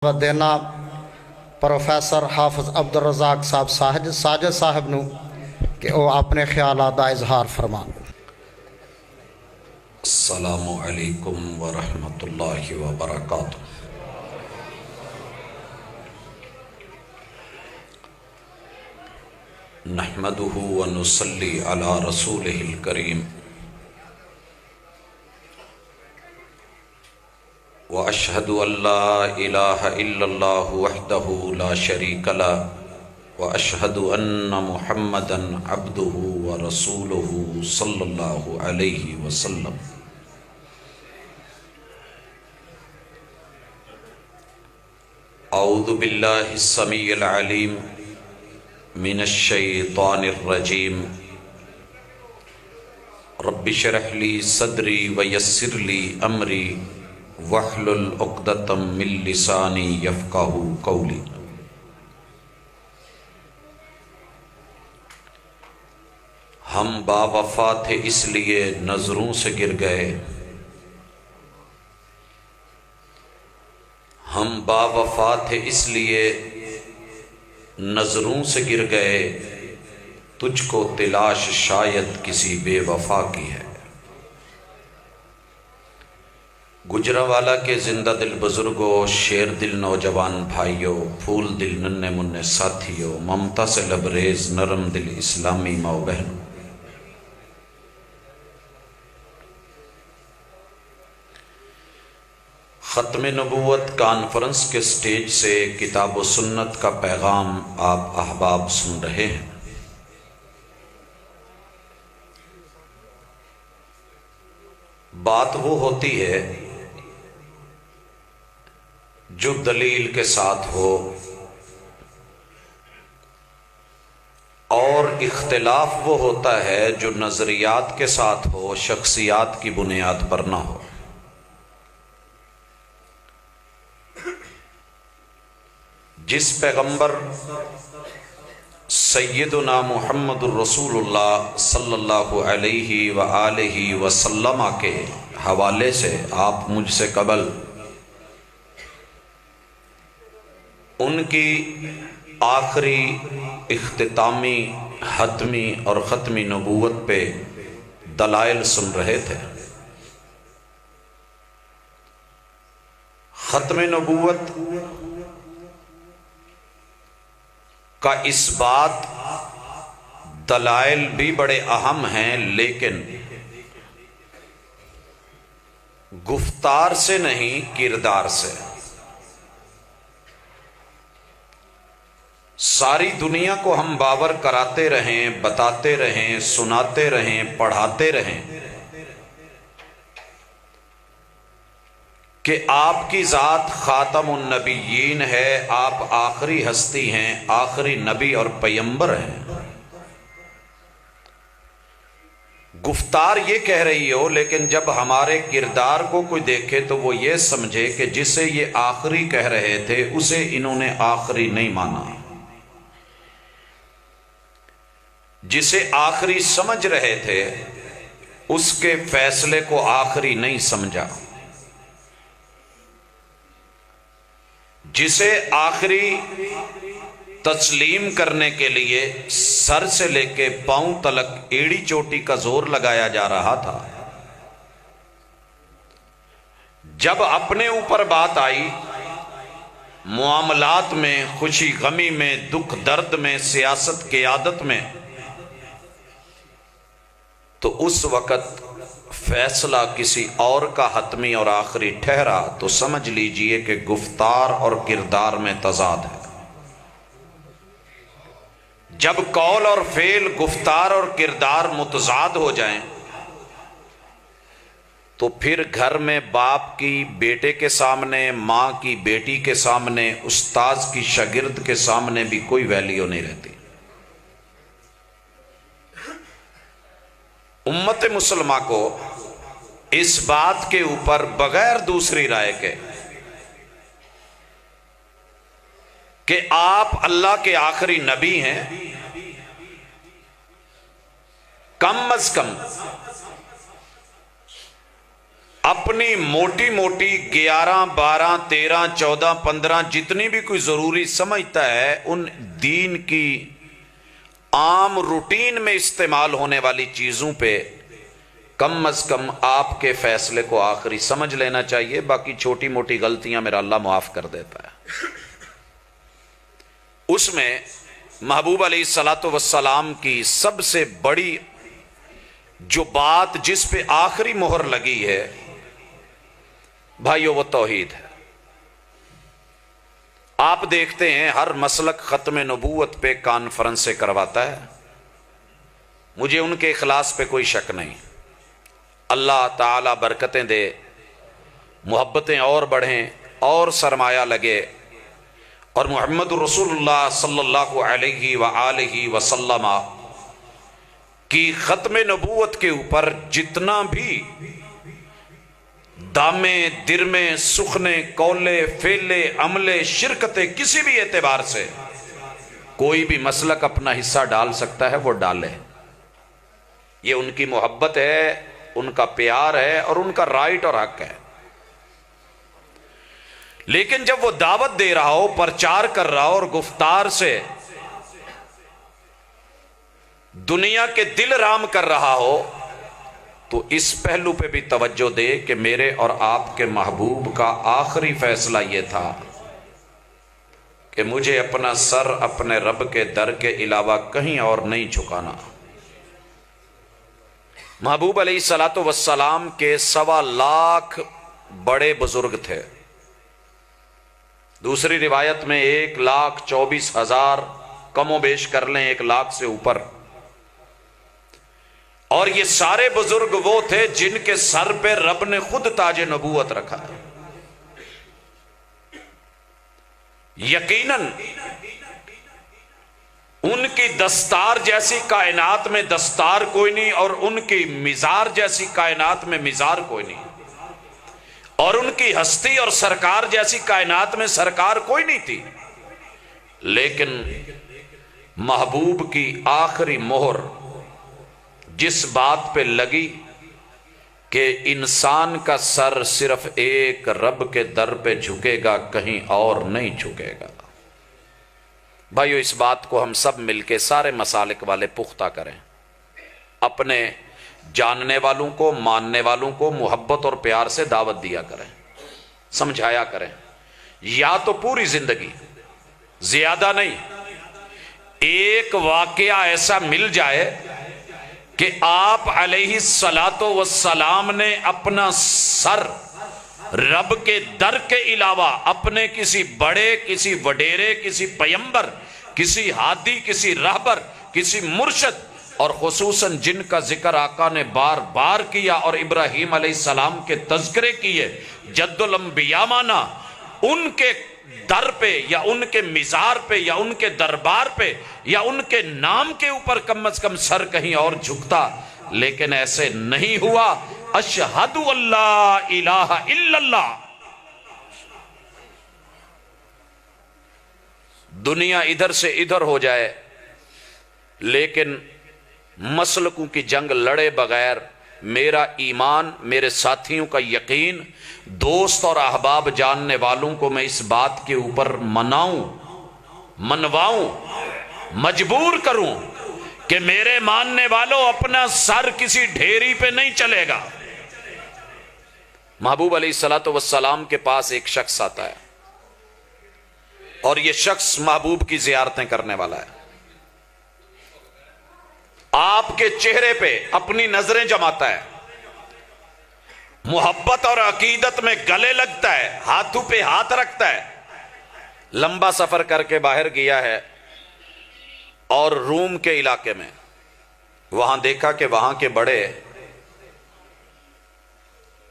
دینا پروفیسر حافظ عبدالرزاق صاحب ساجد صاحب نو کہ وہ اپنے خیالات کا اظہار فرمان۔ السلام علیکم ورحمۃ اللہ وبرکاتہ۔ نحمدہ ونصلی علی رسولہ الکریم واشہد ان لا الہ الا اللہ وحدہ لا شریک لہ واشہد ان محمدا عبدہ ورسولہ صلی اللہ علیہ وسلم۔ اعوذ باللہ السمیع العلیم من الشیطان الرجیم۔ رب اشرح لی صدری ویسر لی امری واحلل عقدۃ من لسانی یفقہوا قولی۔ ہم با وفا تھے اس لیے نظروں سے گر گئے، ہم با وفا تھے اس لیے نظروں سے گر گئے، تجھ کو تلاش شاید کسی بے وفا کی ہے۔ گجرانوالہ کے زندہ دل بزرگوں، شیر دل نوجوان بھائیوں، پھول دل ننھے منھے ساتھیوں، ممتا سے لبریز نرم دل اسلامی ماؤ بہنوں، ختم نبوت کانفرنس کے سٹیج سے کتاب و سنت کا پیغام آپ احباب سن رہے ہیں۔ بات وہ ہوتی ہے جو دلیل کے ساتھ ہو، اور اختلاف وہ ہوتا ہے جو نظریات کے ساتھ ہو، شخصیات کی بنیاد پر نہ ہو۔ جس پیغمبر سیدنا محمد الرسول اللہ صلی اللہ علیہ وآلہ وسلم کے حوالے سے آپ مجھ سے قبل ان کی آخری اختتامی حتمی اور ختمی نبوت پہ دلائل سن رہے تھے۔ ختم نبوت کا اس بات دلائل بھی بڑے اہم ہیں، لیکن گفتار سے نہیں، کردار سے۔ ساری دنیا کو ہم باور کراتے رہیں، بتاتے رہیں، سناتے رہیں، پڑھاتے رہیں کہ آپ کی ذات خاتم النبیین ہے، آپ آخری ہستی ہیں، آخری نبی اور پیغمبر ہیں۔ گفتار یہ کہہ رہی ہو، لیکن جب ہمارے کردار کو کوئی دیکھے تو وہ یہ سمجھے کہ جسے یہ آخری کہہ رہے تھے اسے انہوں نے آخری نہیں مانا، جسے آخری سمجھ رہے تھے اس کے فیصلے کو آخری نہیں سمجھا، جسے آخری تسلیم کرنے کے لیے سر سے لے کے پاؤں تلک ایڑی چوٹی کا زور لگایا جا رہا تھا، جب اپنے اوپر بات آئی، معاملات میں، خوشی غمی میں، دکھ درد میں، سیاست قیادت میں، تو اس وقت فیصلہ کسی اور کا حتمی اور آخری ٹھہرا تو سمجھ لیجئے کہ گفتار اور کردار میں تضاد ہے۔ جب قول اور فعل، گفتار اور کردار متضاد ہو جائیں تو پھر گھر میں باپ کی بیٹے کے سامنے، ماں کی بیٹی کے سامنے، استاذ کی شاگرد کے سامنے بھی کوئی ویلیو نہیں رہتی۔ امت مسلمہ کو اس بات کے اوپر بغیر دوسری رائے کے کہ آپ اللہ کے آخری نبی ہیں، کم از کم اپنی موٹی موٹی 11 12 13 14 15 جتنی بھی کوئی ضروری سمجھتا ہے ان دین کی عام روٹین میں استعمال ہونے والی چیزوں پہ کم از کم آپ کے فیصلے کو آخری سمجھ لینا چاہیے. باقی چھوٹی موٹی غلطیاں میرا اللہ معاف کر دیتا ہے. اس میں محبوب علیہ الصلوۃ والسلام کی سب سے بڑی جو بات جس پہ آخری مہر لگی ہے بھائیو وہ توحید ہے. آپ دیکھتے ہیں ہر مسلک ختم نبوت پہ کانفرنسیں کرواتا ہے. مجھے ان کے اخلاص پہ کوئی شک نہیں. اللہ تعالی برکتیں دے, محبتیں اور بڑھیں اور سرمایہ لگے, اور محمد رسول اللہ صلی اللہ علیہ وآلہ وسلم کی ختم نبوت کے اوپر جتنا بھی دامے درمے سخنے قولے فعلے عملے شرکتیں کسی بھی اعتبار سے کوئی بھی مسلک اپنا حصہ ڈال سکتا ہے وہ ڈالے. یہ ان کی محبت ہے, ان کا پیار ہے اور ان کا رائٹ اور حق ہے. لیکن جب وہ دعوت دے رہا ہو, پرچار کر رہا ہو اور گفتار سے دنیا کے دل رام کر رہا ہو تو اس پہلو پہ بھی توجہ دے کہ میرے اور آپ کے محبوب کا آخری فیصلہ یہ تھا کہ مجھے اپنا سر اپنے رب کے در کے علاوہ کہیں اور نہیں جھکانا. محبوب علیہ الصلوۃ والسلام کے 1.25 لاکھ بڑے بزرگ تھے. دوسری روایت میں 1,24,000 کم و بیش کر لیں, 1 لاکھ سے اوپر. اور یہ سارے بزرگ وہ تھے جن کے سر پہ رب نے خود تاج نبوت رکھا. یقیناً ان کی دستار جیسی کائنات میں دستار کوئی نہیں, اور ان کی مزار جیسی کائنات میں مزار کوئی نہیں, اور ان کی ہستی اور سرکار جیسی کائنات میں سرکار کوئی نہیں تھی. لیکن محبوب کی آخری مہر جس بات پہ لگی کہ انسان کا سر صرف ایک رب کے در پہ جھکے گا, کہیں اور نہیں جھکے گا. بھائیو اس بات کو ہم سب مل کے سارے مسالک والے پختہ کریں. اپنے جاننے والوں کو, ماننے والوں کو محبت اور پیار سے دعوت دیا کریں, سمجھایا کریں. یا تو پوری زندگی, زیادہ نہیں, ایک واقعہ ایسا مل جائے کہ آپ علیہ الصلاۃ والسلام نے اپنا سر رب کے در کے علاوہ اپنے کسی بڑے, کسی وڈیرے, کسی پیمبر, کسی ہادی, کسی رہبر, کسی مرشد, اور خصوصاً جن کا ذکر آقا نے بار بار کیا اور ابراہیم علیہ السلام کے تذکرے کیے, جد الانبیاء مانا, ان کے در پہ یا ان کے مزار پہ یا ان کے دربار پہ یا ان کے نام کے اوپر کم از کم سر کہیں اور جھکتا. لیکن ایسے نہیں ہوا. اشہد اللہ الہ الا اللہ. دنیا ادھر سے ادھر ہو جائے لیکن مسلکوں کی جنگ لڑے بغیر میرا ایمان, میرے ساتھیوں کا یقین, دوست اور احباب جاننے والوں کو میں اس بات کے اوپر مناؤں, منواؤں, مجبور کروں کہ میرے ماننے والوں اپنا سر کسی ڈھیری پہ نہیں چلے گا. محبوب علیہ الصلوۃ والسلام کے پاس ایک شخص آتا ہے اور یہ شخص محبوب کی زیارتیں کرنے والا ہے. آپ کے چہرے پہ اپنی نظریں جماتا ہے, محبت اور عقیدت میں گلے لگتا ہے, ہاتھوں پہ ہاتھ رکھتا ہے. لمبا سفر کر کے باہر گیا ہے اور روم کے علاقے میں وہاں دیکھا کہ وہاں کے بڑے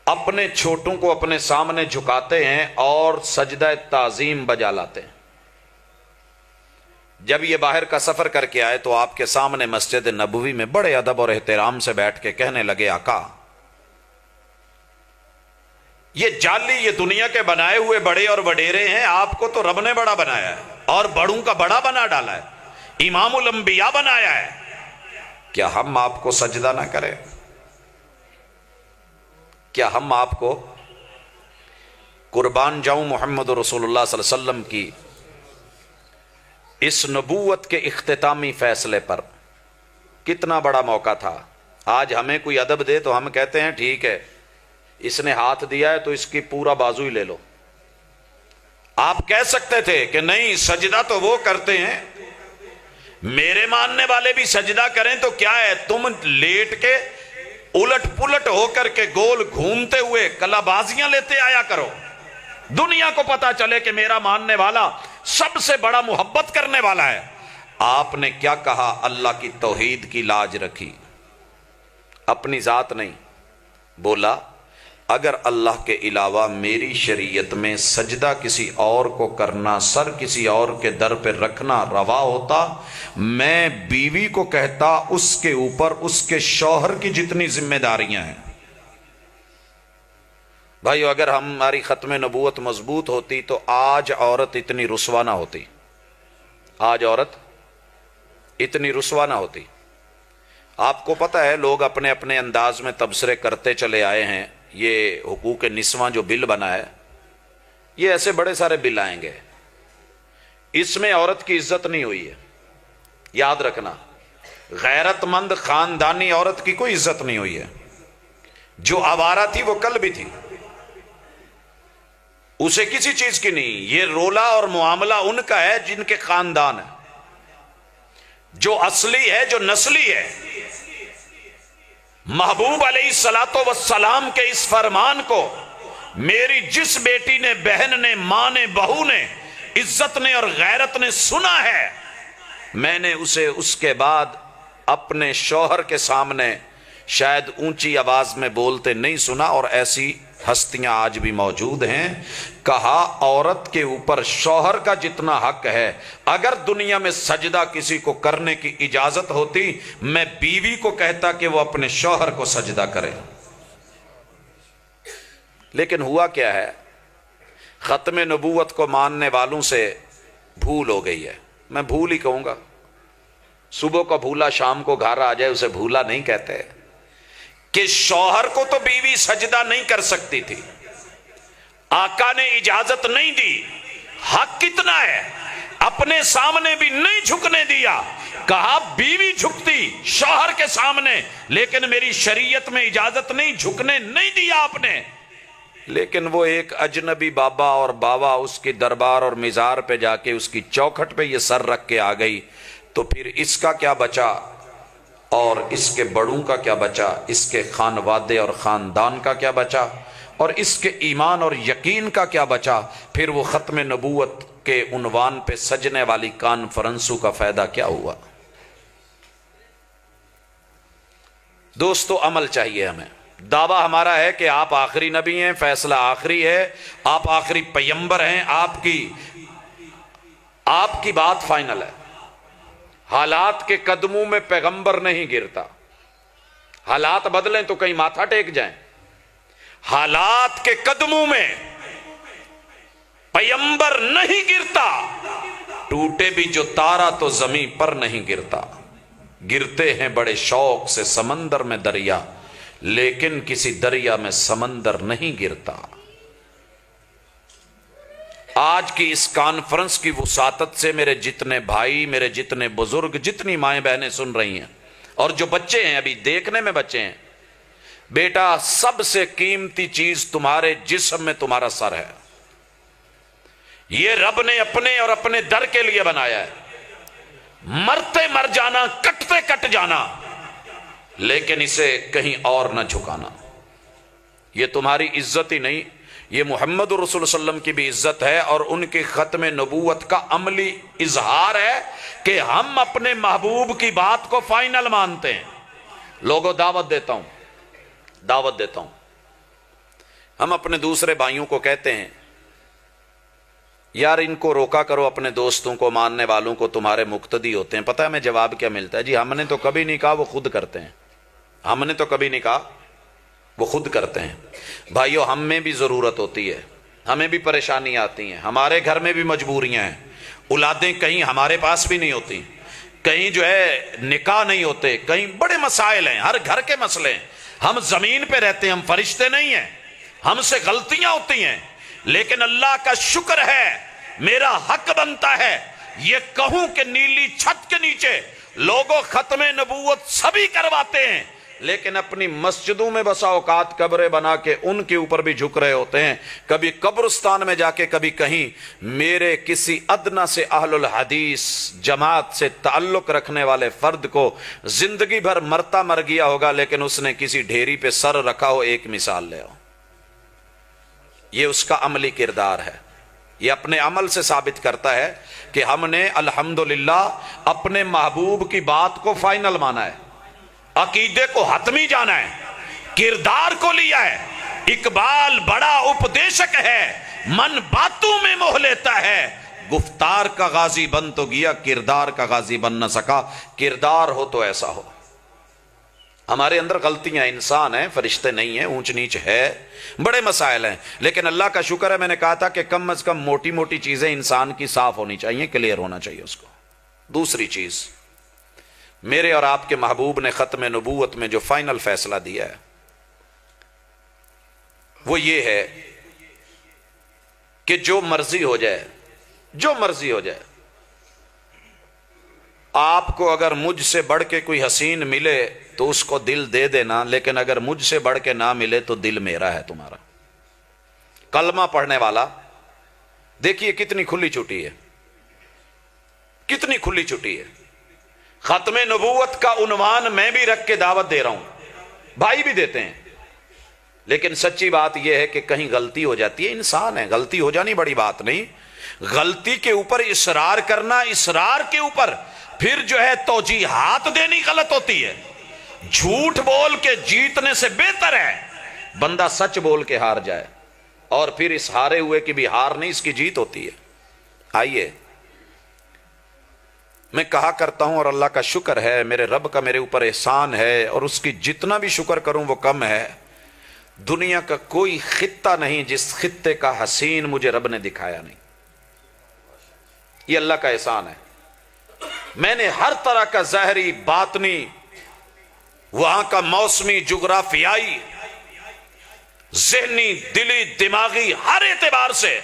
اپنے چھوٹوں کو اپنے سامنے جھکاتے ہیں اور سجدہ تعظیم بجا لاتے ہیں. جب یہ باہر کا سفر کر کے آئے تو آپ کے سامنے مسجد نبوی میں بڑے ادب اور احترام سے بیٹھ کے کہنے لگے, آقا یہ جعلی, یہ دنیا کے بنائے ہوئے بڑے اور وڈیرے ہیں, آپ کو تو رب نے بڑا بنایا ہے اور بڑوں کا بڑا بنا ڈالا ہے, امام الانبیاء بنایا ہے, کیا ہم آپ کو سجدہ نہ کریں؟ کیا ہم آپ کو قربان جاؤں محمد رسول اللہ صلی اللہ علیہ وسلم کی اس نبوت کے اختتامی فیصلے پر کتنا بڑا موقع تھا. آج ہمیں کوئی ادب دے تو ہم کہتے ہیں ٹھیک ہے اس نے ہاتھ دیا ہے تو اس کی پورا بازو ہی لے لو. آپ کہہ سکتے تھے کہ نہیں سجدہ تو وہ کرتے ہیں، میرے ماننے والے بھی سجدہ کریں تو کیا ہے، تم لیٹ کے الٹ پلٹ ہو کر کے گول گھومتے ہوئے کلا بازیاں لیتے آیا کرو، دنیا کو پتا چلے کہ میرا ماننے والا سب سے بڑا محبت کرنے والا ہے. آپ نے کیا کہا؟ اللہ کی توحید کی لاج رکھی، اپنی ذات نہیں. بولا اگر اللہ کے علاوہ میری شریعت میں سجدہ کسی اور کو کرنا، سر کسی اور کے در پہ رکھنا روا ہوتا، میں بیوی کو کہتا اس کے اوپر اس کے شوہر کی جتنی ذمہ داریاں ہیں. بھائیو اگر ہماری ختم نبوت مضبوط ہوتی تو آج عورت اتنی رسوا نہ ہوتی، آج عورت اتنی رسوا نہ ہوتی. آپ کو پتہ ہے لوگ اپنے اپنے انداز میں تبصرے کرتے چلے آئے ہیں. یہ حقوق نسواں جو بل بنا ہے، یہ ایسے بڑے سارے بل آئیں گے، اس میں عورت کی عزت نہیں ہوئی ہے. یاد رکھنا، غیرت مند خاندانی عورت کی کوئی عزت نہیں ہوئی ہے. جو آوارہ تھی وہ کل بھی تھی، اسے کسی چیز کی نہیں. یہ رولا اور معاملہ ان کا ہے جن کے خاندان ہے، جو اصلی ہے، جو نسلی ہے. محبوب علیہ الصلوۃ والسلام کے اس فرمان کو میری جس بیٹی نے، بہن نے، ماں نے، بہو نے، عزت نے اور غیرت نے سنا ہے، میں نے اسے اس کے بعد اپنے شوہر کے سامنے شاید اونچی آواز میں بولتے نہیں سنا. اور ایسی ہستیاں آج بھی موجود ہیں. کہا عورت کے اوپر شوہر کا جتنا حق ہے، اگر دنیا میں سجدہ کسی کو کرنے کی اجازت ہوتی میں بیوی کو کہتا کہ وہ اپنے شوہر کو سجدہ کرے. لیکن ہوا کیا ہے، ختم نبوت کو ماننے والوں سے بھول ہو گئی ہے. میں بھول ہی کہوں گا، صبح کو بھولا شام کو گھر آ جائے اسے بھولا نہیں کہتے. کہ شوہر کو تو بیوی سجدہ نہیں کر سکتی تھی، آقا نے اجازت نہیں دی. حق کتنا ہے، اپنے سامنے بھی نہیں جھکنے دیا. کہا بیوی جھکتی شوہر کے سامنے، لیکن میری شریعت میں اجازت نہیں، جھکنے نہیں دیا آپ نے. لیکن وہ ایک اجنبی بابا اور باوا اس کی دربار اور مزار پہ جا کے اس کی چوکھٹ پہ یہ سر رکھ کے آ گئی، تو پھر اس کا کیا بچا اور اس کے بڑوں کا کیا بچا، اس کے خانوادے اور خاندان کا کیا بچا، اور اس کے ایمان اور یقین کا کیا بچا. پھر وہ ختم نبوت کے عنوان پہ سجنے والی کانفرنسوں کا فائدہ کیا ہوا. دوستو عمل چاہیے ہمیں. دعویٰ ہمارا ہے کہ آپ آخری نبی ہیں، فیصلہ آخری ہے، آپ آخری پیغمبر ہیں، آپ کی بات فائنل ہے. حالات کے قدموں میں پیغمبر نہیں گرتا. حالات بدلیں تو کہیں ماتھا ٹیک جائیں. حالات کے قدموں میں پیغمبر نہیں گرتا. ٹوٹے بھی جو تارا تو زمین پر نہیں گرتا. گرتے ہیں بڑے شوق سے سمندر میں دریا، لیکن کسی دریا میں سمندر نہیں گرتا. آج کی اس کانفرنس کی وسعت سے میرے جتنے بھائی، میرے جتنے بزرگ، جتنی مائیں بہنیں سن رہی ہیں، اور جو بچے ہیں ابھی دیکھنے میں بچے ہیں، بیٹا سب سے قیمتی چیز تمہارے جسم میں تمہارا سر ہے. یہ رب نے اپنے اور اپنے در کے لیے بنایا ہے. مرتے مر جانا، کٹتے کٹ جانا، لیکن اسے کہیں اور نہ جھکانا. یہ تمہاری عزت ہی نہیں، یہ محمد رسول صلی اللہ علیہ وسلم کی بھی عزت ہے، اور ان کی ختم نبوت کا عملی اظہار ہے کہ ہم اپنے محبوب کی بات کو فائنل مانتے ہیں. لوگوں دعوت دیتا ہوں، ہم اپنے دوسرے بھائیوں کو کہتے ہیں یار ان کو روکا کرو، اپنے دوستوں کو، ماننے والوں کو، تمہارے مقتدی ہوتے ہیں. پتہ ہے ہمیں جواب کیا ملتا ہے؟ جی ہم نے تو کبھی نہیں کہا، وہ خود کرتے ہیں. ہم نے تو کبھی نہیں کہا، وہ خود کرتے ہیں. بھائیو ہم میں بھی ضرورت ہوتی ہے، ہمیں بھی پریشانی آتی ہیں، ہمارے گھر میں بھی مجبوریاں ہیں. اولادیں کہیں ہمارے پاس بھی نہیں ہوتی، کہیں جو ہے نکاح نہیں ہوتے، کہیں بڑے مسائل ہیں، ہر گھر کے مسئلے ہیں. ہم زمین پہ رہتے ہیں، ہم فرشتے نہیں ہیں، ہم سے غلطیاں ہوتی ہیں، لیکن اللہ کا شکر ہے، میرا حق بنتا ہے یہ کہوں کہ نیلی چھت کے نیچے لوگوں ختم نبوت سبھی کرواتے ہیں، لیکن اپنی مسجدوں میں بسا اوقات قبریں بنا کے ان کے اوپر بھی جھک رہے ہوتے ہیں، کبھی قبرستان میں جا کے کبھی کہیں۔ میرے کسی ادنا سے اہل الحدیث جماعت سے تعلق رکھنے والے فرد کو زندگی بھر مرتا مر گیا ہوگا، لیکن اس نے کسی ڈھیری پہ سر رکھا ہو، ایک مثال لے آؤ، یہ اس کا عملی کردار ہے، یہ اپنے عمل سے ثابت کرتا ہے کہ ہم نے الحمدللہ اپنے محبوب کی بات کو فائنل مانا ہے، عقیدے کو حتمی جانا ہے، کردار کو لیا ہے۔ اقبال بڑا اپدیشک ہے، من باتوں میں موہ لیتا ہے، گفتار کا غازی بن تو گیا، کردار کا غازی بن نہ سکا۔ کردار ہو تو ایسا ہو۔ ہمارے اندر غلطیاں، انسان ہیں، فرشتے نہیں ہیں، اونچ نیچ ہے، بڑے مسائل ہیں، لیکن اللہ کا شکر ہے، میں نے کہا تھا کہ کم از کم موٹی موٹی چیزیں انسان کی صاف ہونی چاہیے، کلیئر ہونا چاہیے اس کو۔ دوسری چیز، میرے اور آپ کے محبوب نے ختم نبوت میں جو فائنل فیصلہ دیا ہے وہ یہ ہے کہ جو مرضی ہو جائے، جو مرضی ہو جائے، آپ کو اگر مجھ سے بڑھ کے کوئی حسین ملے تو اس کو دل دے دینا، لیکن اگر مجھ سے بڑھ کے نہ ملے تو دل میرا ہے، تمہارا۔ کلمہ پڑھنے والا دیکھیے کتنی کھلی چھٹی ہے، کتنی کھلی چھٹی ہے۔ ختم نبوت کا عنوان میں بھی رکھ کے دعوت دے رہا ہوں، بھائی بھی دیتے ہیں، لیکن سچی بات یہ ہے کہ کہیں غلطی ہو جاتی ہے، انسان ہے، غلطی ہو جانی بڑی بات نہیں۔ غلطی کے اوپر اصرار کرنا، اصرار کے اوپر پھر جو ہے توجیحات دینی غلط ہوتی ہے۔ جھوٹ بول کے جیتنے سے بہتر ہے بندہ سچ بول کے ہار جائے، اور پھر اس ہارے ہوئے کی بھی ہار نہیں، اس کی جیت ہوتی ہے۔ آئیے، میں کہا کرتا ہوں اور اللہ کا شکر ہے، میرے رب کا میرے اوپر احسان ہے، اور اس کی جتنا بھی شکر کروں وہ کم ہے، دنیا کا کوئی خطہ نہیں جس خطے کا حسین مجھے رب نے دکھایا نہیں۔ یہ اللہ کا احسان ہے۔ میں نے ہر طرح کا ظاہری، باطنی، وہاں کا موسمی، جغرافیائی، ذہنی، دلی، دماغی، ہر اعتبار سے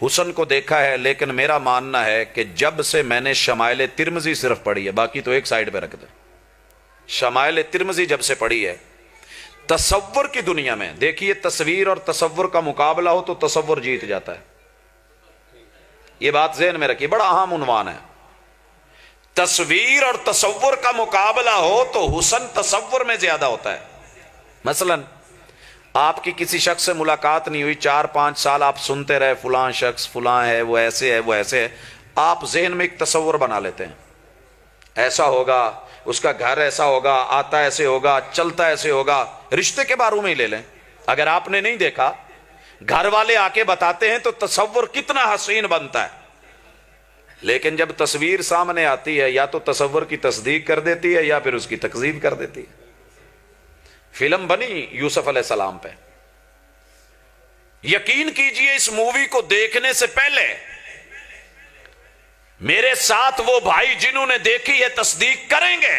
حسن کو دیکھا ہے، لیکن میرا ماننا ہے کہ جب سے میں نے شمائل ترمذی صرف پڑھی ہے، باقی تو ایک سائیڈ پہ رکھ دیں، شمائل ترمذی جب سے پڑھی ہے، تصور کی دنیا میں دیکھیے، تصویر اور تصور کا مقابلہ ہو تو تصور جیت جاتا ہے۔ یہ بات ذہن میں رکھیے، بڑا اہم عنوان ہے۔ تصویر اور تصور کا مقابلہ ہو تو حسن تصور میں زیادہ ہوتا ہے۔ مثلا آپ کی کسی شخص سے ملاقات نہیں ہوئی، 4-5 سال آپ سنتے رہے فلاں شخص فلاں ہے، وہ ایسے ہے، وہ ایسے ہے، آپ ذہن میں ایک تصور بنا لیتے ہیں، ایسا ہوگا، اس کا گھر ایسا ہوگا، آتا ایسے ہوگا، چلتا ایسے ہوگا۔ رشتے کے بارے میں ہی لے لیں، اگر آپ نے نہیں دیکھا، گھر والے آ کے بتاتے ہیں تو تصور کتنا حسین بنتا ہے، لیکن جب تصویر سامنے آتی ہے یا تو تصور کی تصدیق کر دیتی ہے یا پھر اس کی تکذیب کر دیتی ہے۔ فلم بنی یوسف علیہ السلام پہ، یقین کیجئے اس مووی کو دیکھنے سے پہلے میرے ساتھ وہ بھائی جنہوں نے دیکھی ہے تصدیق کریں گے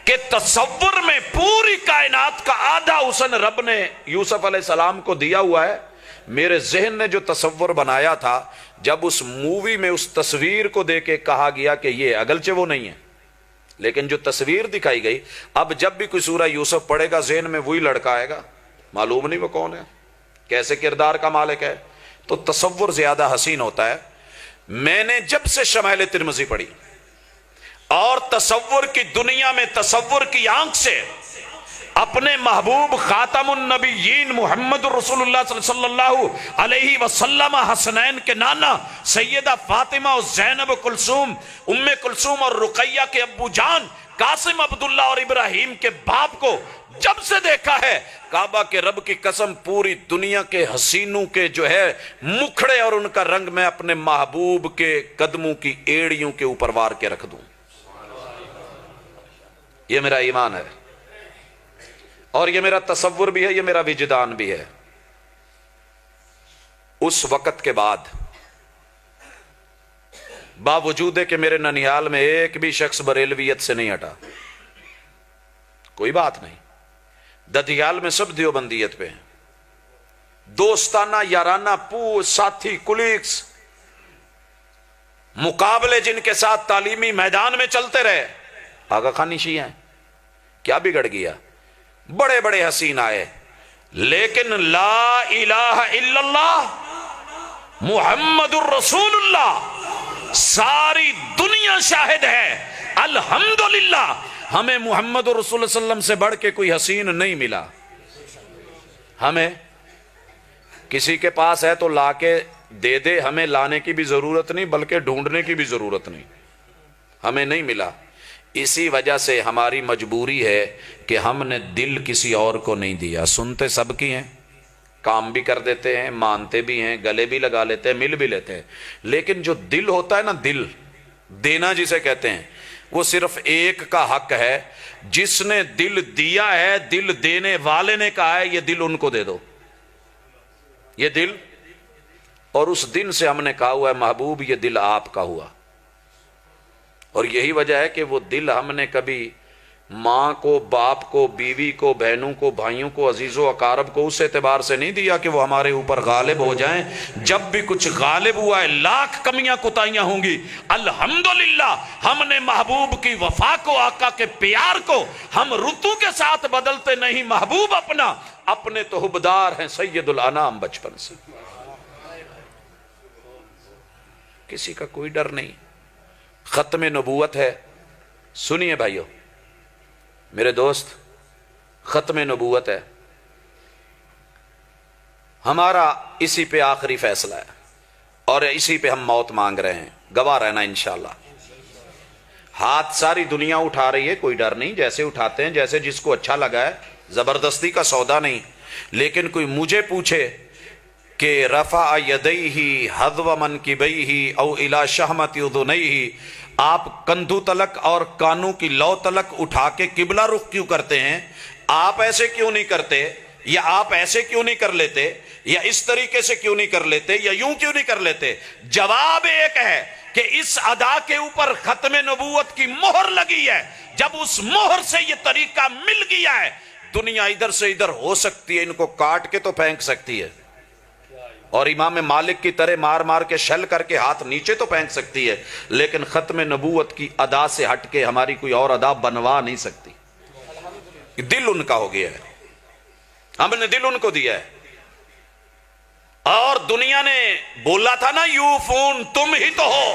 کہ تصور میں پوری کائنات کا آدھا حسن رب نے یوسف علیہ السلام کو دیا ہوا ہے۔ میرے ذہن نے جو تصور بنایا تھا، جب اس مووی میں اس تصویر کو دیکھ کے کہا گیا کہ یہ اگرچہ وہ نہیں ہے، لیکن جو تصویر دکھائی گئی، اب جب بھی کوئی سورہ یوسف پڑھے گا ذہن میں وہی لڑکا آئے گا، معلوم نہیں وہ کون ہے، کیسے کردار کا مالک ہے، تو تصور زیادہ حسین ہوتا ہے۔ میں نے جب سے شمائل ترمذی پڑھی اور تصور کی دنیا میں تصور کی آنکھ سے اپنے محبوب خاتم النبیین محمد رسول اللہ صلی اللہ علیہ وسلم، حسنین کے نانا سیدہ فاطمہ اور زینب کلثوم، ام کلثوم اور رقیہ کے ابو جان قاسم عبداللہ اور ابراہیم کے باپ کو جب سے دیکھا ہے، کعبہ کے رب کی قسم پوری دنیا کے حسینوں کے جو ہے مکھڑے اور ان کا رنگ میں اپنے محبوب کے قدموں کی ایڑیوں کے اوپر وار کے رکھ دوں۔ یہ میرا ایمان ہے، اور یہ میرا تصور بھی ہے، یہ میرا وجدان بھی ہے۔ اس وقت کے بعد باوجود ہے کہ میرے ننیال میں ایک بھی شخص بریلویت سے نہیں ہٹا، کوئی بات نہیں، ددیال میں سب دیوبندیت پہ ہیں، دوستانہ یارانہ ساتھی کولیگز مقابلے جن کے ساتھ تعلیمی میدان میں چلتے رہے، آغا خانی شیعہ ہیں، کیا بگڑ گیا؟ بڑے بڑے حسین آئے، لیکن لا الہ الا اللہ محمد الرسول اللہ ساری دنیا شاہد ہے الحمدللہ ہمیں محمد الرسول صلی اللہ علیہ وسلم سے بڑھ کے کوئی حسین نہیں ملا۔ ہمیں کسی کے پاس ہے تو لا کے دے دے، ہمیں لانے کی بھی ضرورت نہیں بلکہ ڈھونڈنے کی بھی ضرورت نہیں، ہمیں نہیں ملا۔ اسی وجہ سے ہماری مجبوری ہے کہ ہم نے دل کسی اور کو نہیں دیا۔ سنتے سب کی ہیں، کام بھی کر دیتے ہیں، مانتے بھی ہیں، گلے بھی لگا لیتے ہیں، مل بھی لیتے ہیں، لیکن جو دل ہوتا ہے نا، دل دینا جسے کہتے ہیں، وہ صرف ایک کا حق ہے۔ جس نے دل دیا ہے، دل دینے والے نے کہا ہے یہ دل ان کو دے دو، یہ دل، اور اس دن سے ہم نے کہا ہوا ہے محبوب یہ دل آپ کا ہوا۔ اور یہی وجہ ہے کہ وہ دل ہم نے کبھی ماں کو، باپ کو، بیوی کو، بہنوں کو، بھائیوں کو، عزیز و اقارب کو اس اعتبار سے نہیں دیا کہ وہ ہمارے اوپر غالب ہو جائیں۔ جب بھی کچھ غالب ہوا ہے، لاکھ کمیاں کوتاہیاں ہوں گی، الحمدللہ ہم نے محبوب کی وفا کو، آقا کے پیار کو ہم رتو کے ساتھ بدلتے نہیں۔ محبوب اپنے تو حبدار ہیں سید الانام بچپن سے، کسی کا کوئی ڈر نہیں۔ ختم نبوت ہے، سنیے بھائیو میرے دوست، ختم نبوت ہے، ہمارا اسی پہ آخری فیصلہ ہے اور اسی پہ ہم موت مانگ رہے ہیں، گواہ رہنا انشاءاللہ۔ ہاتھ ساری دنیا اٹھا رہی ہے، کوئی ڈر نہیں، جیسے اٹھاتے ہیں، جیسے جس کو اچھا لگا ہے، زبردستی کا سودا نہیں۔ لیکن کوئی مجھے پوچھے کہ رفع یدیہ حذو منکبیہ او الی شہمۃ اذنیہ، آپ کندھو تلک اور کانوں کی لو تلک اٹھا کے قبلہ رخ کیوں کرتے ہیں؟ آپ ایسے کیوں نہیں کرتے؟ یا آپ ایسے کیوں نہیں کر لیتے؟ یا اس طریقے سے کیوں نہیں کر لیتے؟ یا یوں کیوں نہیں کر لیتے؟ جواب ایک ہے کہ اس ادا کے اوپر ختم نبوت کی مہر لگی ہے۔ جب اس مہر سے یہ طریقہ مل گیا ہے، دنیا ادھر سے ادھر ہو سکتی ہے، ان کو کاٹ کے تو پھینک سکتی ہے، اور امام مالک کی طرح مار مار کے شل کر کے ہاتھ نیچے تو پھینک سکتی ہے، لیکن ختم نبوت کی ادا سے ہٹ کے ہماری کوئی اور ادا بنوا نہیں سکتی۔ دل ان کا ہو گیا ہے، ہم نے دل ان کو دیا ہے۔ اور دنیا نے بولا تھا نا یوفون، تم ہی تو ہو،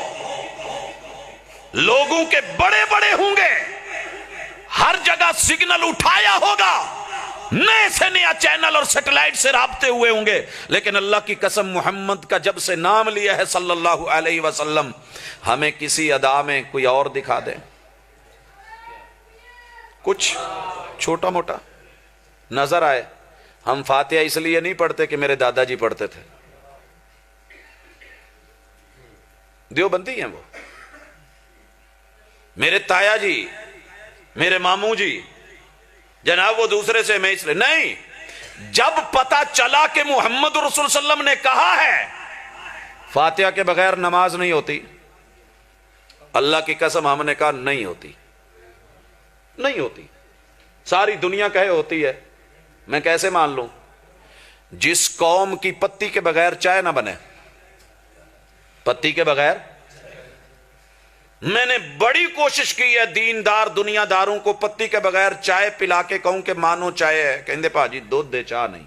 لوگوں کے بڑے بڑے ہوں گے، ہر جگہ سگنل اٹھایا ہوگا، نئے سے نیا چینل اور سیٹلائٹ سے رابطے ہوئے ہوں گے، لیکن اللہ کی قسم محمد کا جب سے نام لیا ہے صلی اللہ علیہ وسلم، ہمیں کسی ادا میں کوئی اور دکھا دیں، کچھ چھوٹا موٹا نظر آئے۔ ہم فاتحہ اس لیے نہیں پڑھتے کہ میرے دادا جی پڑھتے تھے، دیوبندی ہیں وہ، میرے تایا جی، میرے ماموں جی، جناب وہ دوسرے سے، میں اس لیے نہیں۔ جب پتا چلا کہ محمد رسول صلی اللہ علیہ وسلم نے کہا ہے فاتحہ کے بغیر نماز نہیں ہوتی، اللہ کی قسم ہم نے کہا نہیں ہوتی، نہیں ہوتی۔ ساری دنیا کہے ہوتی ہے، میں کیسے مان لوں؟ جس قوم کی پتی کے بغیر چائے نہ بنے، پتی کے بغیر، میں نے بڑی کوشش کی ہے دیندار دنیا داروں کو پتی کے بغیر چائے پلا کے کہوں کہ مانو چائے ہے، کہندے پاجی دودھ دے چاہ نہیں۔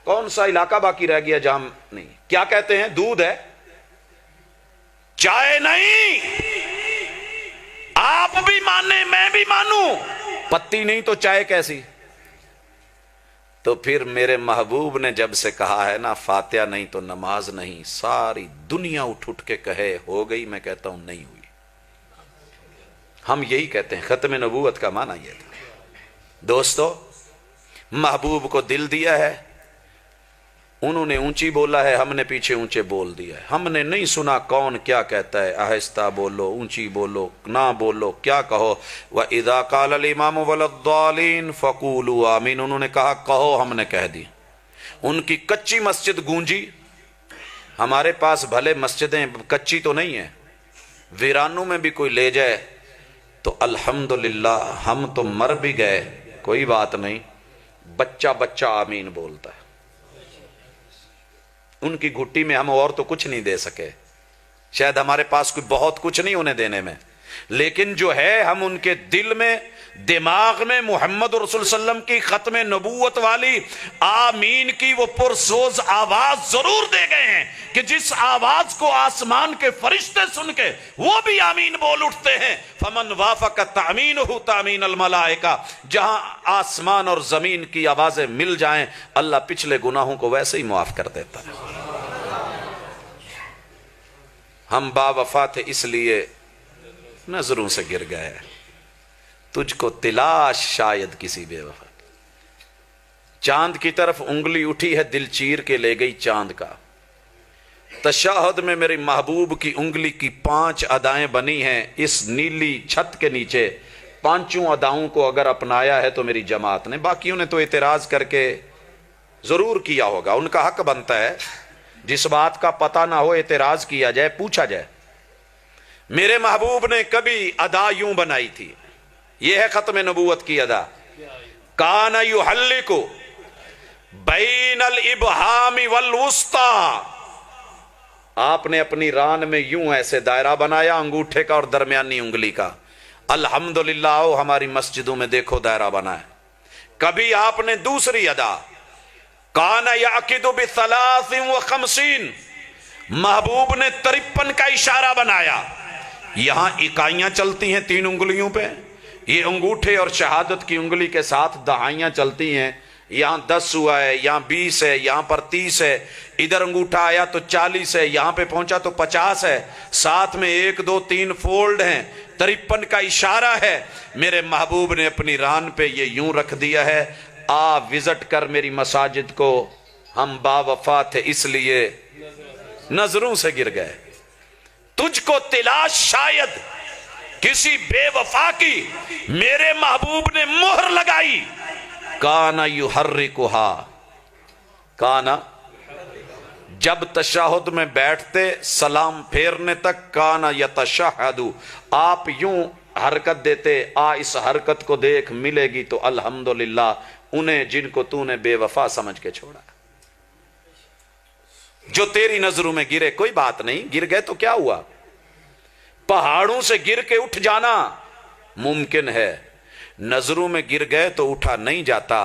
کون سا علاقہ باقی رہ گیا جہاں نہیں؟ کیا کہتے ہیں؟ دودھ ہے، چائے نہیں۔ آپ بھی مانے میں بھی مانوں، پتی نہیں تو چائے کیسی؟ تو پھر میرے محبوب نے جب سے کہا ہے نا فاتحہ نہیں تو نماز نہیں، ساری دنیا اٹھ کے کہے ہو گئی، میں کہتا ہوں نہیں ہوئی۔ ہم یہی کہتے ہیں، ختم نبوت کا معنی یہ تھا۔ دوستو، محبوب کو دل دیا ہے، انہوں نے اونچی بولا ہے، ہم نے پیچھے اونچے بول دیا ہے۔ ہم نے نہیں سنا کون کیا کہتا ہے، آہستہ بولو، اونچی بولو، نہ بولو، کیا کہو۔ وَإِذَا قَالَ الْإِمَامُ وَلَا الضَّالِينَ فَقُولُوا آمِينَ، انہوں نے کہا کہو، ہم نے کہہ دی۔ ان کی کچی مسجد گونجی، ہمارے پاس بھلے مسجدیں کچی تو نہیں ہیں، ویرانوں میں بھی کوئی لے جائے تو الحمدللہ ہم تو مر بھی گئے، کوئی بات نہیں، بچہ بچہ آمین بولتا ہے۔ ان کی گھٹی میں ہم اور تو کچھ نہیں دے سکے، شاید ہمارے پاس کوئی بہت کچھ نہیں انہیں دینے میں، لیکن جو ہے ہم ان کے دل میں، دماغ میں محمد رسول صلی اللہ علیہ وسلم کی ختم نبوت والی آمین کی وہ پرسوز آواز ضرور دے گئے ہیں کہ جس آواز کو آسمان کے فرشتے سن کے وہ بھی آمین بول اٹھتے ہیں۔ فمن وافق تامینہ تامین الملائکہ، جہاں آسمان اور زمین کی آوازیں مل جائیں اللہ پچھلے گناہوں کو ویسے ہی معاف کر دیتا ہے۔ ہم با وفا تھے اس لیے نظروں سے گر گئے، تجھ کو تلاش شاید کسی بے وفا کی۔ چاند کی طرف انگلی اٹھی ہے، دل چیر کے لے گئی چاند کا۔ تشہد میں میری محبوب کی انگلی کی 5 ادائیں بنی ہیں، اس نیلی چھت کے نیچے 5 اداؤں کو اگر اپنایا ہے تو میری جماعت نے، باقیوں نے تو اعتراض کر کے ضرور کیا ہوگا، ان کا حق بنتا ہے، جس بات کا پتہ نہ ہو اعتراض کیا جائے، پوچھا جائے۔ میرے محبوب نے کبھی ادا یوں بنائی تھی، یہ ہے ختم نبوت کی ادا، کان یحلق بین الابہام والوسطی، آپ نے اپنی ران میں یوں ایسے دائرہ بنایا انگوٹھے کا اور درمیانی انگلی کا۔ الحمدللہ آؤ ہماری مسجدوں میں دیکھو دائرہ بنا ہے۔ کبھی آپ نے دوسری ادا، کان یعقد ب53، محبوب نے 53 کا اشارہ بنایا، یہاں اکائیاں چلتی ہیں 3 انگلیوں پہ، یہ انگوٹھے اور شہادت کی انگلی کے ساتھ دہائیاں چلتی ہیں، یہاں 10 ہوا ہے، یہاں 20 ہے، یہاں پر 30 ہے، ادھر انگوٹھا آیا تو 40 ہے، یہاں پہ پہنچا تو 50 ہے، ساتھ میں 1 2 3 فولڈ ہیں، 53 کا اشارہ ہے۔ میرے محبوب نے اپنی ران پہ یہ یوں رکھ دیا ہے، آ وزٹ کر میری مساجد کو، ہم با وفا تھے اس لیے نظروں سے گر گئے، تجھ کو تلاش شاید کسی بے وفا کی، میرے محبوب نے مہر لگائی، کانا یحرکھا، کانا جب تشہد میں بیٹھتے سلام پھیرنے تک، کانا یتشہد، آپ یوں حرکت دیتے، آ اس حرکت کو دیکھ، ملے گی تو الحمدللہ انہیں جن کو تو نے بے وفا سمجھ کے چھوڑا، جو تیری نظروں میں گرے، کوئی بات نہیں، گر گئے تو کیا ہوا، پہاڑوں سے گر کے اٹھ جانا ممکن ہے، نظروں میں گر گئے تو اٹھا نہیں جاتا۔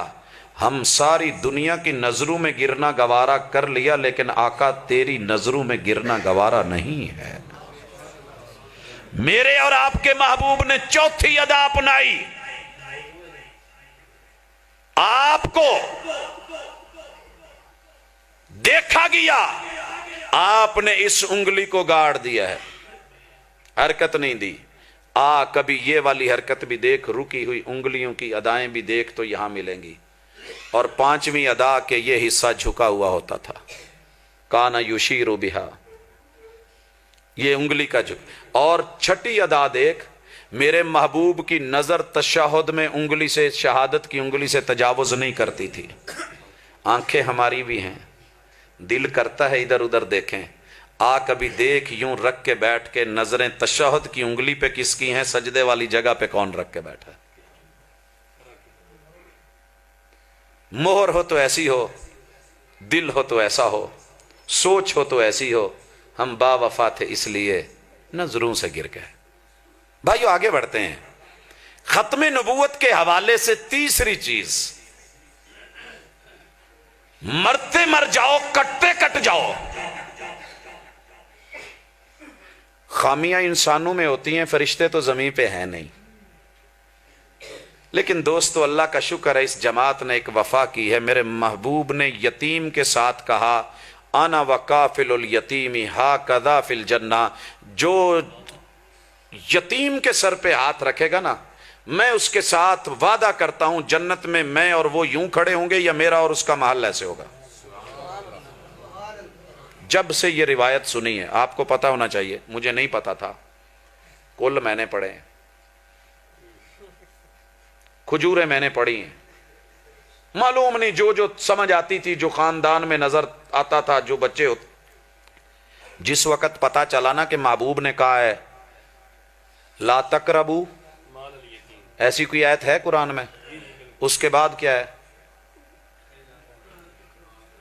ہم ساری دنیا کی نظروں میں گرنا گوارا کر لیا، لیکن آقا تیری نظروں میں گرنا گوارا نہیں ہے۔ میرے اور آپ کے محبوب نے 4تھی ادا اپنائی، آپ کو دیکھا گیا، آپ نے اس انگلی کو گاڑ دیا ہے، حرکت نہیں دی۔ کبھی یہ والی حرکت بھی دیکھ، رکی ہوئی انگلیوں کی ادائیں بھی دیکھ تو یہاں ملیں گی، اور 5ویں ادا کے یہ حصہ جھکا ہوا ہوتا تھا، کانا یشیر بہا، یہ انگلی کا جھک، اور 6ٹھی ادا دیکھ، میرے محبوب کی نظر تشہد میں انگلی سے، شہادت کی انگلی سے تجاوز نہیں کرتی تھی۔ آنکھیں ہماری بھی ہیں، دل کرتا ہے ادھر ادھر دیکھیں، کبھی دیکھ یوں رکھ کے بیٹھ کے، نظریں تشہد کی انگلی پہ کس کی ہیں، سجدے والی جگہ پہ کون رکھ کے بیٹھا ہے۔ مہر ہو تو ایسی ہو، دل ہو تو ایسا ہو، سوچ ہو تو ایسی ہو، ہم با وفا تھے اس لیے نظروں سے گر گئے۔ بھائیو آگے بڑھتے ہیں، ختم نبوت کے حوالے سے تیسری چیز، مرتے مر جاؤ، کٹتے کٹ جاؤ۔ خامیاں انسانوں میں ہوتی ہیں، فرشتے تو زمین پہ ہیں نہیں، لیکن دوستو اللہ کا شکر ہے اس جماعت نے ایک وفا کی ہے۔ میرے محبوب نے یتیم کے ساتھ کہا، انا وکافل الیتیم ہاکذا فی الجنہ، جو یتیم کے سر پہ ہاتھ رکھے گا نا، میں اس کے ساتھ وعدہ کرتا ہوں جنت میں میں اور وہ یوں کھڑے ہوں گے، یا میرا اور اس کا محل ایسے ہوگا۔ جب سے یہ روایت سنی ہے، آپ کو پتا ہونا چاہیے، مجھے نہیں پتا تھا، کل میں نے پڑھے ہیں، کھجوریں میں نے پڑھی ہیں، معلوم نہیں، جو سمجھ آتی تھی، جو خاندان میں نظر آتا تھا، جو بچے ہوتے، جس وقت پتا چلا نا کہ محبوب نے کہا ہے لا تقربوا ایسی کوئی آیت ہے قرآن میں؟ اس کے بعد کیا ہے؟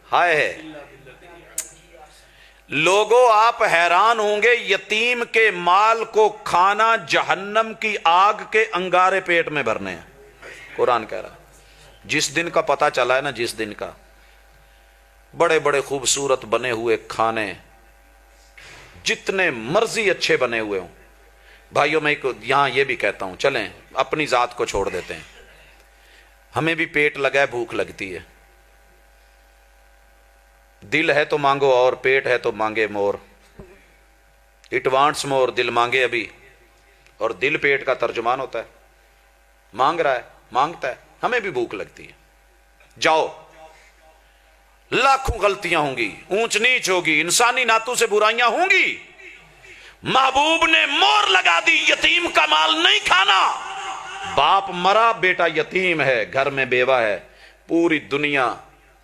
ہائے ہے لوگوں، آپ حیران ہوں گے، یتیم کے مال کو کھانا جہنم کی آگ کے انگارے پیٹ میں بھرنے ہیں، قرآن کہہ رہا ہے۔ جس دن کا پتہ چلا ہے نا، جس دن کا، بڑے بڑے خوبصورت بنے ہوئے کھانے، جتنے مرضی اچھے بنے ہوئے ہوں، بھائیوں میں یہاں یہ بھی کہتا ہوں، چلیں اپنی ذات کو چھوڑ دیتے ہیں، ہمیں بھی پیٹ لگا ہے، بھوک لگتی ہے، دل ہے تو مانگو اور پیٹ ہے تو مانگے مور، اٹ وانٹس مور، دل مانگے ابھی، اور دل پیٹ کا ترجمان ہوتا ہے، مانگ رہا ہے، مانگتا ہے، ہمیں بھی بھوک لگتی ہے۔ جاؤ، لاکھوں غلطیاں ہوں گی، اونچ نیچ ہوگی، انسانی ناتوں سے برائیاں ہوں گی، محبوب نے مور لگا دی، یتیم کا مال نہیں کھانا۔ باپ مرا، بیٹا یتیم ہے، گھر میں بیوہ ہے، پوری دنیا،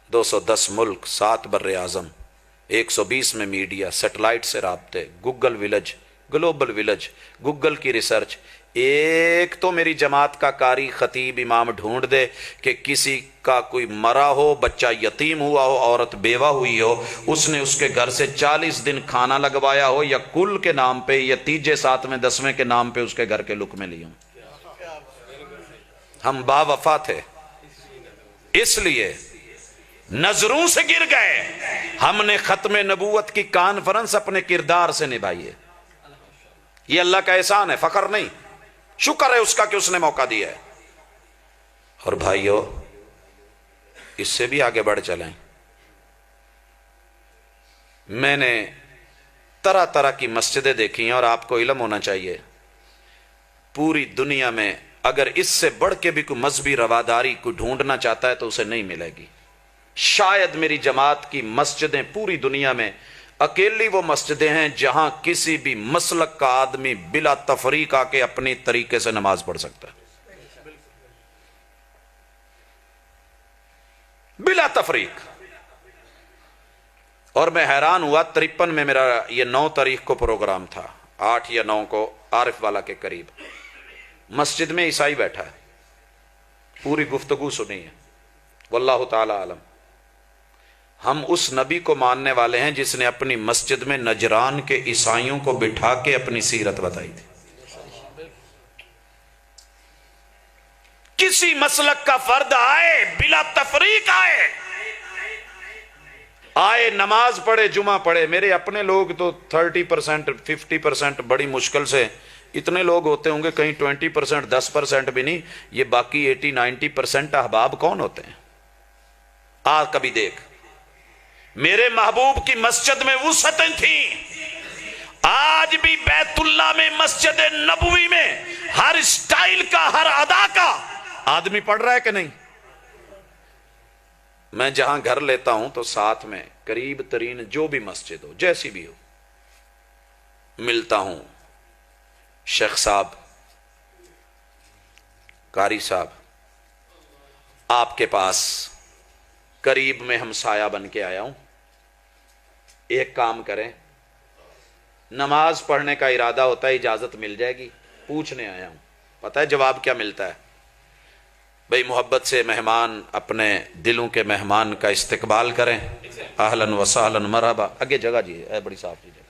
210 ملک، 7 بر اعظم، 120 میں میڈیا، سیٹلائٹ سے رابطے، Google village, global village, Google کی ریسرچ، ایک تو میری جماعت کا قاری خطیب امام ڈھونڈ دے کہ کسی کا کوئی مرا ہو، بچہ یتیم ہوا ہو، عورت بیوہ ہوئی ہو، اس نے اس کے گھر سے 40 دن کھانا لگوایا ہو، یا کل کے نام پہ، یا تیجے ساتویں 10ویں کے نام پہ اس کے گھر کے لقمے لیے ہوں۔ ہم با وفا تھے، اس لیے نظروں سے گر گئے، ہم نے ختم نبوت کی کانفرنس اپنے کردار سے نبھائی ہے۔ یہ اللہ کا احسان ہے، فخر نہیں، شکر ہے اس کا کہ اس نے موقع دیا ہے۔ اور بھائیو، اس سے بھی آگے بڑھ چلیں، میں نے طرح طرح کی مسجدیں دیکھی ہیں، اور آپ کو علم ہونا چاہیے، پوری دنیا میں اگر اس سے بڑھ کے بھی کوئی مذہبی رواداری کو ڈھونڈنا چاہتا ہے تو اسے نہیں ملے گی۔ شاید میری جماعت کی مسجدیں پوری دنیا میں اکیلی وہ مسجدیں ہیں جہاں کسی بھی مسلک کا آدمی بلا تفریق آ کے اپنی طریقے سے نماز پڑھ سکتا ہے، بلا تفریق۔ اور میں حیران ہوا، 53 میں میرا یہ 9 تاریخ کو پروگرام تھا، 8 یا 9 کو عارف والا کے قریب، مسجد میں عیسائی بیٹھا ہے، پوری گفتگو سنی ہے، واللہ تعالی عالم۔ ہم اس نبی کو ماننے والے ہیں جس نے اپنی مسجد میں نجران کے عیسائیوں کو بٹھا کے اپنی سیرت بتائی تھی۔ کسی مسلک کا فرد آئے، بلا تفریق آئے، نماز پڑھے، جمعہ پڑھے۔ میرے اپنے لوگ تو 30%، 50% بڑی مشکل سے اتنے لوگ ہوتے ہوں گے، کہیں 20%، 10% بھی نہیں، یہ باقی 80-90% احباب کون ہوتے ہیں؟ کبھی دیکھ، میرے محبوب کی مسجد میں وسعتیں تھیں، آج بھی بیت اللہ میں، مسجد نبوی میں، ہر سٹائل کا، ہر ادا کا آدمی پڑھ رہا ہے کہ نہیں؟ میں جہاں گھر لیتا ہوں تو ساتھ میں قریب ترین جو بھی مسجد ہو، جیسی بھی ہو، ملتا ہوں، شیخ صاحب، قاری صاحب، آپ کے پاس قریب میں ہم سایہ بن کے آیا ہوں، ایک کام کریں، نماز پڑھنے کا ارادہ ہوتا ہے، اجازت مل جائے گی؟ پوچھنے آیا ہوں۔ پتہ ہے جواب کیا ملتا ہے؟ بھئی محبت سے مہمان، اپنے دلوں کے مہمان کا استقبال کریں، اہلاً و سہلاً، مرحبا، آگے جگہ جی ہے بڑی صاف جی جگہ،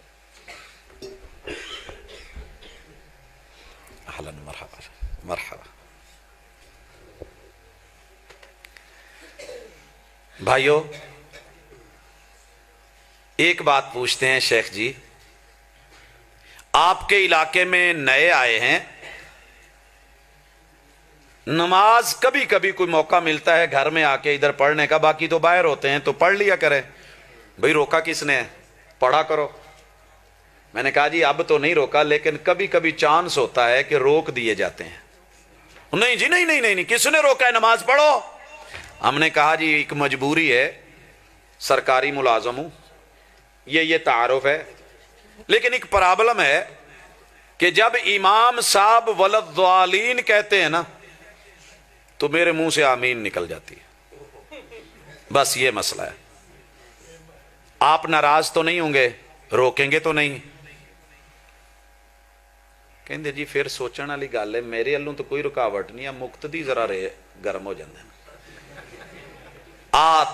اہلاً مرحبا مرحبا۔ بھائیو، ایک بات پوچھتے ہیں، شیخ جی آپ کے علاقے میں نئے آئے ہیں، نماز کبھی کبھی کوئی موقع ملتا ہے گھر میں آ کے ادھر پڑھنے کا، باقی تو باہر ہوتے ہیں، تو پڑھ لیا کریں۔ بھئی روکا کس نے؟ پڑھا کرو۔ میں نے کہا جی اب تو نہیں روکا، لیکن کبھی کبھی چانس ہوتا ہے کہ روک دیے جاتے ہیں۔ نہیں جی نہیں نہیں نہیں، کس نے روکا ہے؟ نماز پڑھو۔ ہم نے کہا جی ایک مجبوری ہے، سرکاری ملازم ہوں، یہ تعارف ہے، لیکن ایک پرابلم ہے کہ جب امام صاحب ولضالین کہتے ہیں نا تو میرے منہ سے آمین نکل جاتی ہے، بس یہ مسئلہ ہے۔ آپ ناراض تو نہیں ہوں گے؟ روکیں گے تو نہیں؟ ਕਹਿੰਦੇ ਜੀ ਫਿਰ ਸੋਚਣ ਵਾਲੀ ਗੱਲ ਹੈ, ਮੇਰੇ ਵੱਲੋਂ ਤਾਂ ਕੋਈ ਰੁਕਾਵਟ ਨਹੀਂ ਆ, ਮੁਕਤਦੀ ਜ਼ਰਾ ਰੇ ਗਰਮ ਹੋ ਜਾਂਦੇ ਨੇ।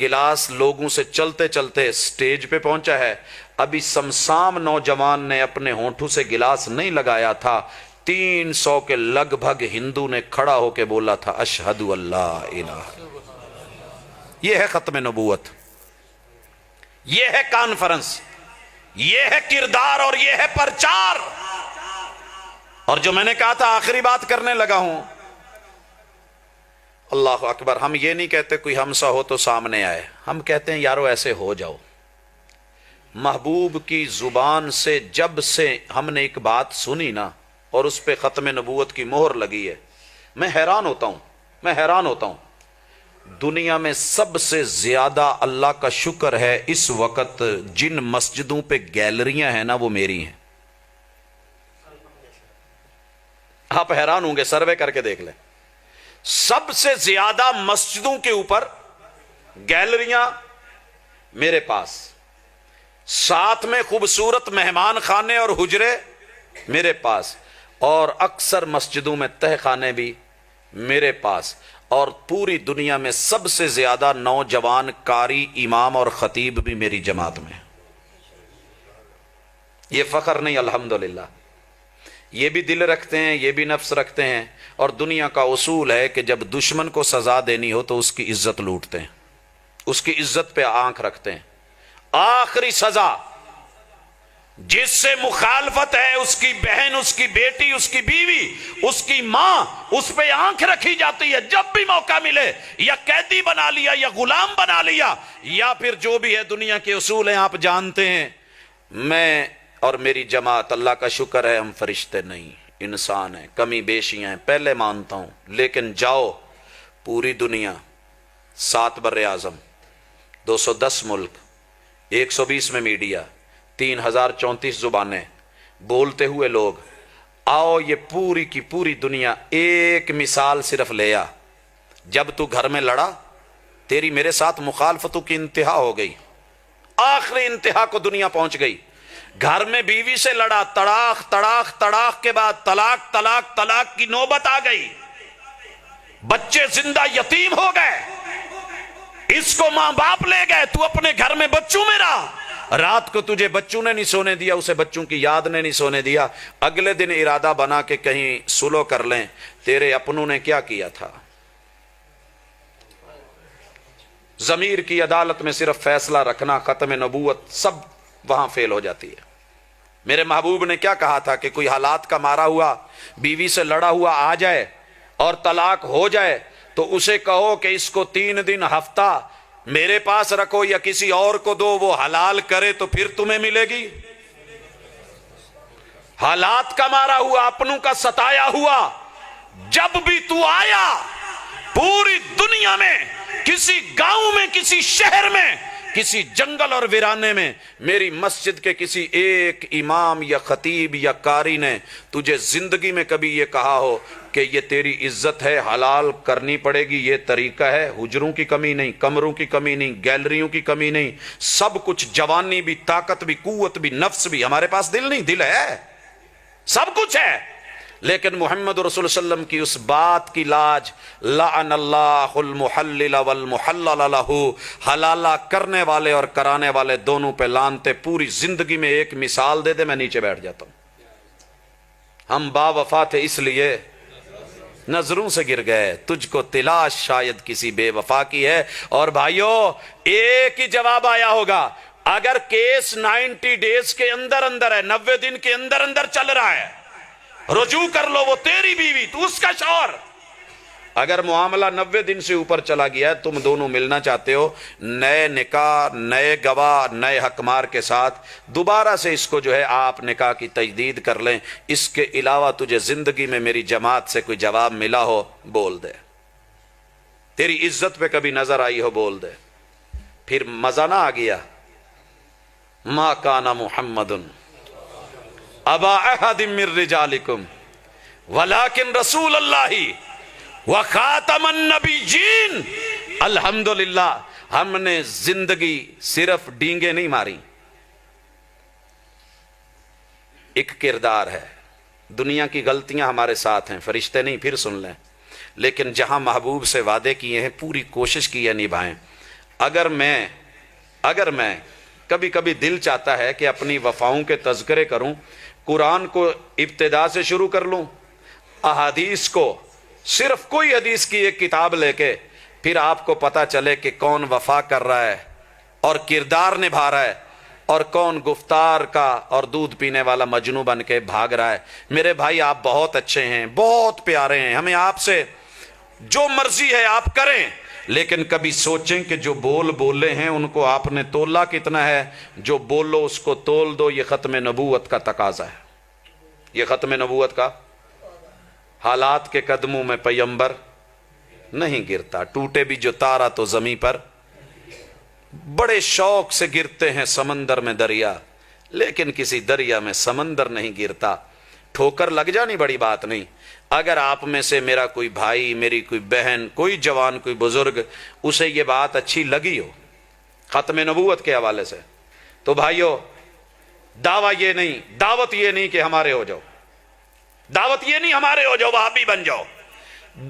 گلاس لوگوں سے چلتے چلتے سٹیج پہ پہنچا ہے، ابھی سمسام نوجوان نے اپنے ہونٹوں سے گلاس نہیں لگایا تھا، 300 کے لگ بھگ ہندو نے کھڑا ہو کے بولا تھا اشہد اللہ الہ۔ یہ ہے ختم نبوت، یہ ہے کانفرنس، یہ ہے کردار اور یہ ہے پرچار۔ اور جو میں نے کہا تھا آخری بات کرنے لگا ہوں، اللہ اکبر، ہم یہ نہیں کہتے کوئی ہم سا ہو تو سامنے آئے، ہم کہتے ہیں یارو ایسے ہو جاؤ۔ محبوب کی زبان سے جب سے ہم نے ایک بات سنی نا اور اس پہ ختم نبوت کی مہر لگی ہے، میں حیران ہوتا ہوں۔ دنیا میں سب سے زیادہ اللہ کا شکر ہے اس وقت جن مسجدوں پہ گیلریاں ہیں نا وہ میری ہیں۔ آپ حیران ہوں گے، سروے کر کے دیکھ لیں، سب سے زیادہ مسجدوں کے اوپر گیلریاں میرے پاس، ساتھ میں خوبصورت مہمان خانے اور حجرے میرے پاس، اور اکثر مسجدوں میں تہ خانے بھی میرے پاس، اور پوری دنیا میں سب سے زیادہ نوجوان قاری، امام اور خطیب بھی میری جماعت میں۔ یہ فخر نہیں، الحمدللہ، یہ بھی دل رکھتے ہیں، یہ بھی نفس رکھتے ہیں، اور دنیا کا اصول ہے کہ جب دشمن کو سزا دینی ہو تو اس کی عزت لوٹتے ہیں، اس کی عزت پہ آنکھ رکھتے ہیں۔ آخری سزا جس سے مخالفت ہے، اس کی بہن، اس کی بیٹی، اس کی بیوی، اس کی ماں، اس پہ آنکھ رکھی جاتی ہے۔ جب بھی موقع ملے، یا قیدی بنا لیا، یا غلام بنا لیا، یا پھر جو بھی ہے دنیا کے اصول ہیں آپ جانتے ہیں۔ میں اور میری جماعت، اللہ کا شکر ہے ہم فرشتے نہیں، انسان ہیں، کمی بیشیاں ہیں، پہلے مانتا ہوں، لیکن جاؤ پوری دنیا، 7 بر اعظم، 210 ملک، 120 میں میڈیا، 3034 زبانیں، بولتے ہوئے لوگ، آؤ یہ پوری کی پوری دنیا ایک مثال صرف لے آ۔ جب تو گھر میں لڑا، تیری میرے ساتھ مخالفتوں کی انتہا ہو گئی، آخری انتہا کو دنیا پہنچ گئی۔ گھر میں بیوی سے لڑا، تڑاق کے بعد طلاق کی نوبت آ گئی، بچے زندہ یتیم ہو گئے، اس کو ماں باپ لے گئے، تو اپنے گھر میں بچوں میں رہا، رات کو تجھے بچوں نے نہیں سونے دیا، اسے بچوں کی یاد نے نہیں سونے دیا، اگلے دن ارادہ بنا کہ کہیں سلو کر لیں، تیرے اپنوں نے کیا کیا تھا؟ ضمیر کی عدالت میں صرف فیصلہ رکھنا، ختم نبوت سب وہاں فیل ہو جاتی ہے۔ میرے محبوب نے کیا کہا تھا کہ کوئی حالات کا مارا ہوا، بیوی سے لڑا ہوا آ جائے اور طلاق ہو جائے تو اسے کہو کہ اس کو 3 دن ہفتہ میرے پاس رکھو یا کسی اور کو دو، وہ حلال کرے تو پھر تمہیں ملے گی۔ حالات کا مارا ہوا، اپنوں کا ستایا ہوا، جب بھی تو آیا پوری دنیا میں، کسی گاؤں میں، کسی شہر میں، کسی جنگل اور ویرانے میں، میری مسجد کے کسی ایک امام یا خطیب یا قاری نے تجھے زندگی میں کبھی یہ کہا ہو کہ یہ تیری عزت ہے، حلال کرنی پڑے گی، یہ طریقہ ہے؟ حجروں کی کمی نہیں، کمروں کی کمی نہیں، گیلریوں کی کمی نہیں، سب کچھ، جوانی بھی، طاقت بھی، قوت بھی، نفس بھی، ہمارے پاس دل نہیں، دل ہے، سب کچھ ہے، لیکن محمد رسول اللہ علیہ وسلم کی اس بات کی لاج، لعن اللہ المحلل والمحلل لہ، حلالہ کرنے والے اور کرانے والے دونوں پہ لعنتے۔ پوری زندگی میں ایک مثال دے دے میں نیچے بیٹھ جاتا ہوں۔ ہم با وفا تھے اس لیے نظروں سے گر گئے، تجھ کو تلاش شاید کسی بے وفا کی ہے۔ اور بھائیو ایک ہی جواب آیا ہوگا، اگر کیس 90 ڈیز کے اندر اندر ہے، 90 دن کے اندر اندر چل رہا ہے، رجوع کر لو، وہ تیری بیوی، تو اس کا شوہر۔ اگر معاملہ 90 دن سے اوپر چلا گیا ہے، تم دونوں ملنا چاہتے ہو، نئے نکاح، نئے گواہ، نئے حکمار کے ساتھ دوبارہ سے اس کو جو ہے آپ نکاح کی تجدید کر لیں۔ اس کے علاوہ تجھے زندگی میں میری جماعت سے کوئی جواب ملا ہو، بول دے، تیری عزت پہ کبھی نظر آئی ہو، بول دے۔ پھر مزہ نہ آ گیا، ما کان محمد ابا احد من رجالکم ولکن رسول اللہ وخاتم النبیین۔ الحمدللہ ہم نے زندگی صرف ڈینگیں نہیں ماری، ایک کردار ہے۔ دنیا کی غلطیاں ہمارے ساتھ ہیں، فرشتے نہیں، پھر سن لیں، لیکن جہاں محبوب سے وعدے کیے ہیں پوری کوشش کی ہے نبھائیں۔ اگر میں کبھی کبھی دل چاہتا ہے کہ اپنی وفاؤں کے تذکرے کروں، قرآن کو ابتدا سے شروع کر لوں، احادیث کو صرف کوئی حدیث کی ایک کتاب لے کے، پھر آپ کو پتہ چلے کہ کون وفا کر رہا ہے اور کردار نبھا رہا ہے اور کون گفتار کا اور دودھ پینے والا مجنو بن کے بھاگ رہا ہے۔ میرے بھائی آپ بہت اچھے ہیں، بہت پیارے ہیں، ہمیں آپ سے جو مرضی ہے آپ کریں، لیکن کبھی سوچیں کہ جو بولے ہیں ان کو آپ نے تولا کتنا ہے؟ جو بولو اس کو تول دو۔ یہ ختم نبوت کا تقاضا ہے، یہ ختم نبوت کا۔ حالات کے قدموں میں پیمبر نہیں گرتا، ٹوٹے بھی جو تارا تو زمیں پر، بڑے شوق سے گرتے ہیں سمندر میں دریا، لیکن کسی دریا میں سمندر نہیں گرتا۔ ٹھوکر لگ جانی بڑی بات نہیں۔ اگر آپ میں سے میرا کوئی بھائی، میری کوئی بہن، کوئی جوان، کوئی بزرگ، اسے یہ بات اچھی لگی ہو ختم نبوت کے حوالے سے، تو بھائیو دعوت یہ نہیں کہ ہمارے ہو جاؤ، دعوت یہ نہیں ہمارے ہو جاؤ، وہابی بن جاؤ۔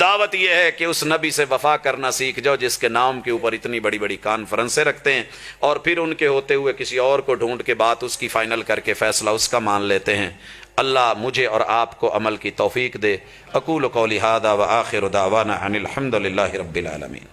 دعوت یہ ہے کہ اس نبی سے وفا کرنا سیکھ جاؤ جس کے نام کے اوپر اتنی بڑی بڑی کانفرنسیں رکھتے ہیں، اور پھر ان کے ہوتے ہوئے کسی اور کو ڈھونڈ کے بات اس کی فائنل کر کے فیصلہ اس کا مان لیتے ہیں۔ اللہ مجھے اور آپ کو عمل کی توفیق دے۔ اقول قولی ھذا وآخر دعوانا ان الحمد للہ رب العالمین۔